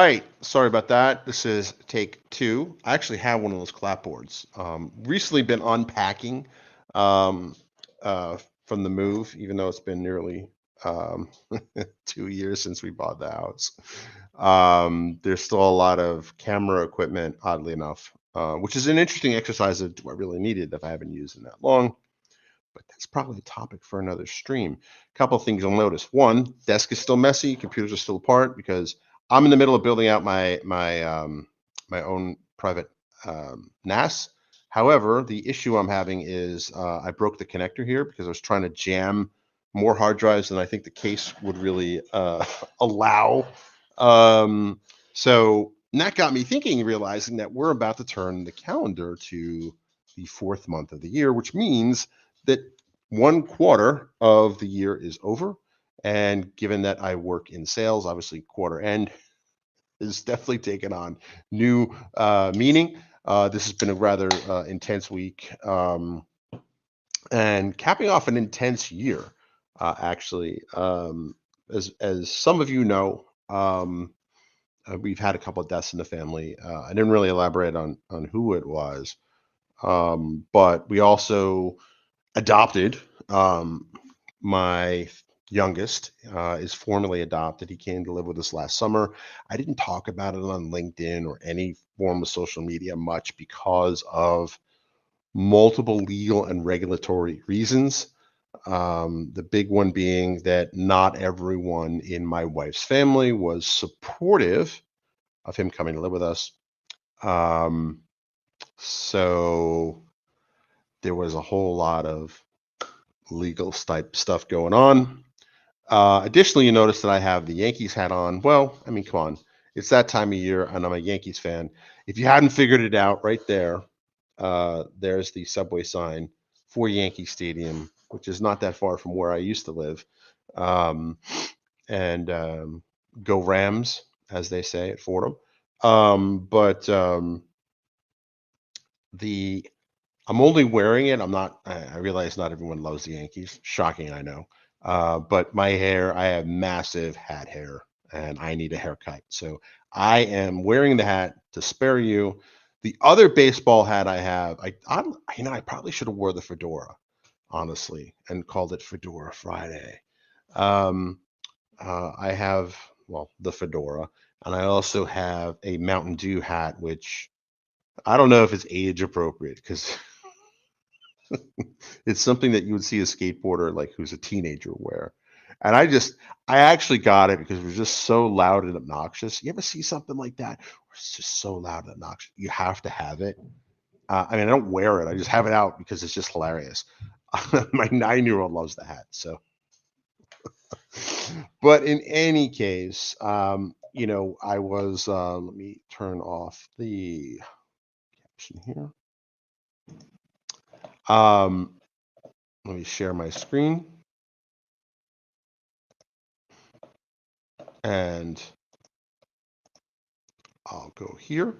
right. Sorry about that. This is take two. I actually have one of those clapboards. Recently been unpacking um, uh, from the move, even though it's been nearly um, 2 years since we bought the house. There's still a lot of camera equipment, oddly enough, which is an interesting exercise of do I really need it if I haven't used it that long? But that's probably a topic for another stream. A couple of things you'll notice. One, desk is still messy, computers are still apart because I'm in the middle of building out my own private NAS. However, the issue I'm having is I broke the connector here because I was trying to jam more hard drives than I think the case would really allow. Um, so and that got me thinking, realizing that we're about to turn the calendar to the fourth month of the year, which means that one quarter of the year is over. And given that I work in sales, obviously quarter end is definitely taken on new meaning. This has been a rather intense week and capping off an intense year, actually. As some of you know, we've had a couple of deaths in the family. I didn't really elaborate on who it was, but we also adopted. My youngest is formally adopted. He came to live with us last summer. I didn't talk about it on LinkedIn or any form of social media much because of multiple legal and regulatory reasons. The big one being that not everyone in my wife's family was supportive of him coming to live with us. Um, so there was a whole lot of legal type stuff going on. Additionally, you notice that I have the Yankees hat on. Well, I mean, come on. It's that time of year, and I'm a Yankees fan. If you hadn't figured it out, right there, there's the subway sign for Yankee Stadium, which is not that far from where I used to live. Um, and Go Rams, as they say at Fordham. But the I'm only wearing it. I'm not. I realize not everyone loves the Yankees. Shocking, I know. But my hair, I have massive hat hair, and I need a haircut. So I am wearing the hat to spare you. The other baseball hat I have, I probably should have wore the fedora, honestly, and called it Fedora Friday. Um, I have, well, the fedora, and I also have a Mountain Dew hat, which I don't know if it's age appropriate because it's something that you would see a skateboarder like who's a teenager wear. And I actually got it because it was just so loud and obnoxious. You ever see something like that? Where it's just so loud and obnoxious. You have to have it. I mean, I don't wear it. I just have it out because it's just hilarious. My 9-year-old loves the hat. So, but in any case, I was. Let me turn off the caption here. Um, Let me share my screen. And I'll go here.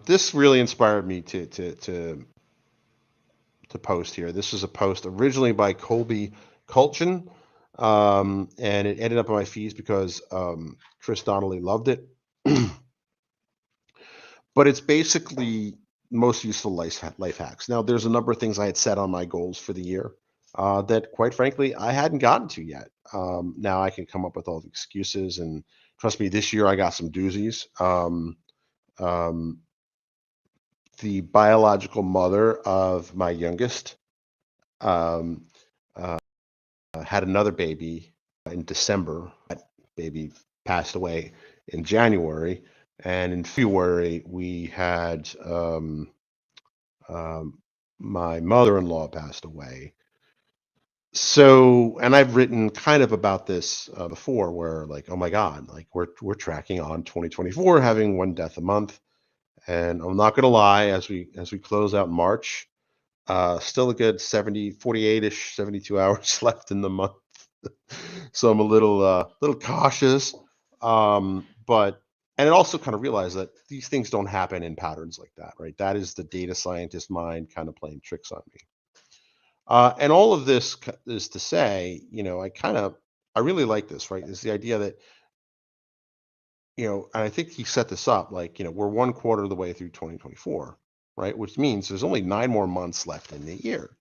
This really inspired me to post here. This is a post originally by Colby Culchin, and it ended up on my feeds because Chris Donnelly loved it. But it's basically most useful life hacks. Now, there's a number of things I had set on my goals for the year that, quite frankly, I hadn't gotten to yet. Now I can come up with all the excuses, and trust me, this year I got some doozies. Um, the biological mother of my youngest um, uh, had another baby in December. That baby passed away in January, and in February we had um, my mother-in-law passed away. So, and I've written kind of about this before, where like, oh my God, like we're tracking on 2024, having one death a month. And I'm not going to lie, as we close out March, still a good 70, 48-ish, 72 hours left in the month. So I'm a little cautious. But and it also kind of realized that these things don't happen in patterns like that, right? That is the data scientist mind kind of playing tricks on me. And all of this is to say, I kind of I really like this, right? Is the idea that, and I think he set this up like, we're 1/4 of the way through 2024, right? Which means there's only 9 more months left in the year.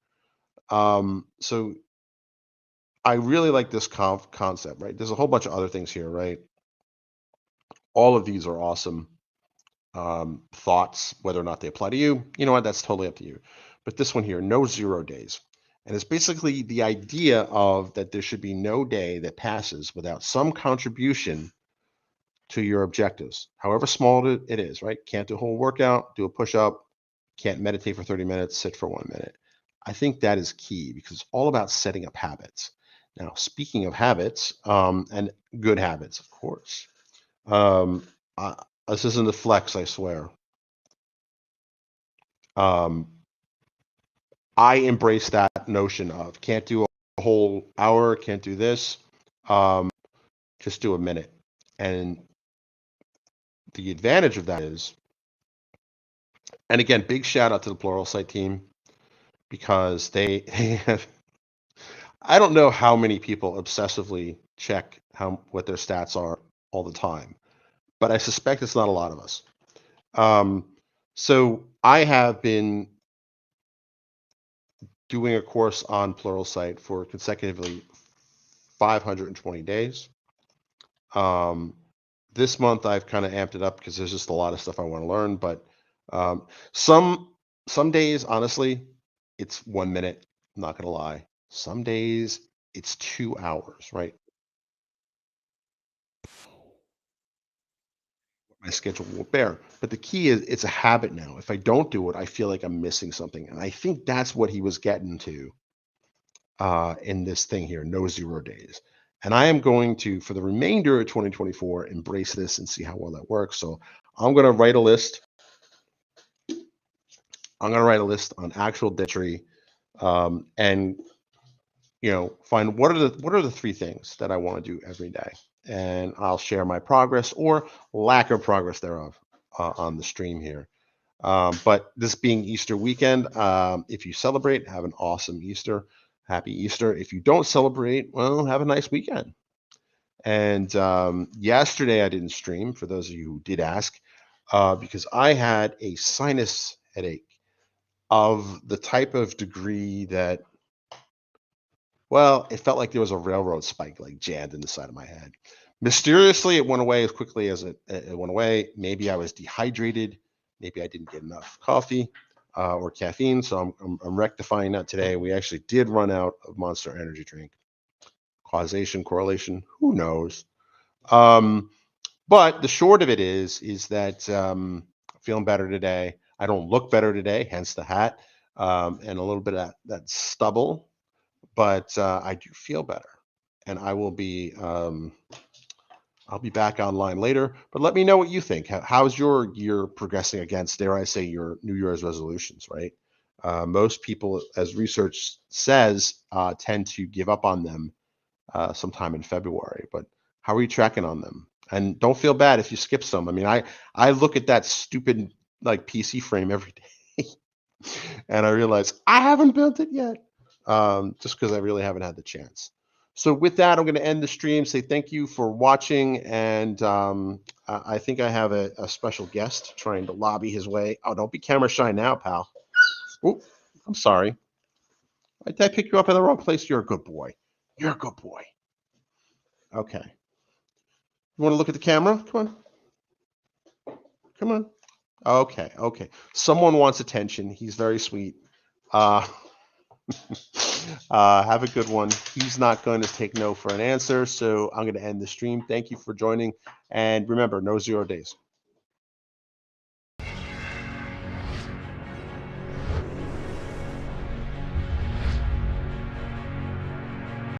So I really like this concept, right? There's a whole bunch of other things here, right? All of these are awesome thoughts. Whether or not they apply to you, you know what? That's totally up to you. But this one here, no 0 days. And it's basically the idea of that there should be no day that passes without some contribution to your objectives, however small it is, right? Can't do a whole workout, do a push up, can't meditate for 30 minutes, sit for 1 minute. I think that is key because it's all about setting up habits. Now, speaking of habits, and good habits, of course, um, uh, this isn't a flex, I swear. Um, I embrace that notion of can't do a whole hour, can't do this, um, just do a minute. And the advantage of that is, and again, big shout out to the Pluralsight team because they have, I don't know how many people obsessively check what their stats are all the time, but I suspect it's not a lot of us. So I have been doing a course on Pluralsight for consecutively 520 days. This month I've kind of amped it up because there's just a lot of stuff I want to learn. But um, some days, honestly, it's 1 minute. I'm not gonna lie. Some days it's 2 hours, right? My schedule will bear. But the key is it's a habit now. If I don't do it, I feel like I'm missing something. And I think that's what he was getting to in this thing here, no 0 days. And I am going to, for the remainder of 2024, embrace this and see how well that works. So I'm going to write a list. I'm going to write a list on actual Ditchery, and find what are the 3 things that I want to do every day, and I'll share my progress or lack of progress thereof on the stream here. But this being Easter weekend, if you celebrate, have an awesome Easter. Happy Easter. If you don't celebrate, well, have a nice weekend. And yesterday I didn't stream, for those of you who did ask, because I had a sinus headache of the type of degree that, well, it felt like there was a railroad spike like jammed in the side of my head. Mysteriously, it went away as quickly as it went away. Maybe I was dehydrated. Maybe I didn't get enough coffee or caffeine. So I'm rectifying that today. We actually did run out of Monster Energy drink. Causation, correlation, who knows? But the short of it is that I'm feeling better today. I don't look better today, hence the hat, and a little bit of that stubble, but I do feel better, and I'll be back online later. But let me know what you think. How's your year progressing against, dare I say, your New Year's resolutions? Right, most people, as research says, tend to give up on them sometime in February. But how are you tracking on them? And don't feel bad if you skip some. I mean, I look at that stupid like PC frame every day, and I realize I haven't built it yet, just because I really haven't had the chance. So with that, I'm going to end the stream. Say thank you for watching, and I think I have a special guest trying to lobby his way. Oh, don't be camera shy now, pal. Oh, I'm sorry. Did I pick you up in the wrong place? You're a good boy. You're a good boy. Okay. You want to look at the camera? Come on. Come on. Okay. Okay. Someone wants attention. He's very sweet. Uh, have a good one. He's not going to take no for an answer. So I'm going to end the stream. Thank you for joining. And remember, no 0 days.